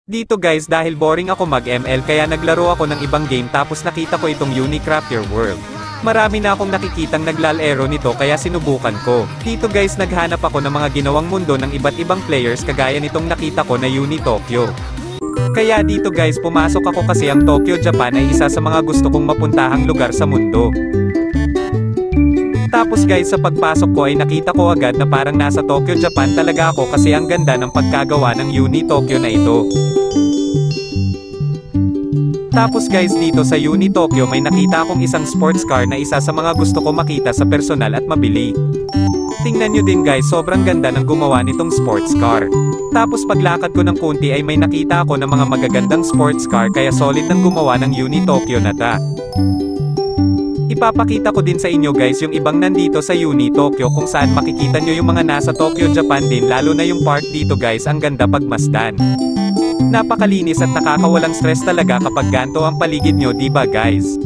Dito guys dahil boring ako mag-ML kaya naglaro ako ng ibang game tapos nakita ko itong Unicraft Your World. Marami na akong nakikitang naglalaro nito kaya sinubukan ko. Dito guys naghanap ako ng mga ginawang mundo ng iba't ibang players kagaya nitong nakita ko na Uni Tokyo. Kaya dito guys pumasok ako kasi ang Tokyo, Japan ay isa sa mga gusto kong mapuntahang lugar sa mundo. Tapos guys sa pagpasok ko ay nakita ko agad na parang nasa Tokyo, Japan talaga ako kasi ang ganda ng pagkagawa ng Uni Tokyo na ito. Tapos guys dito sa Uni Tokyo may nakita akong isang sports car na isa sa mga gusto ko makita sa personal at mabili. Tingnan nyo din guys sobrang ganda ng gumawa nitong sports car. Tapos paglakad ko ng konti ay may nakita ako ng mga magagandang sports car kaya solid ng gumawa ng Uni Tokyo na ta. Ipapakita ko din sa inyo guys yung ibang nandito sa Uni Tokyo kung saan makikita nyo yung mga nasa Tokyo, Japan din lalo na yung park dito guys ang ganda pagmasdan. Napakalinis at nakakawalang stress talaga kapag ganto ang paligid nyo, diba guys?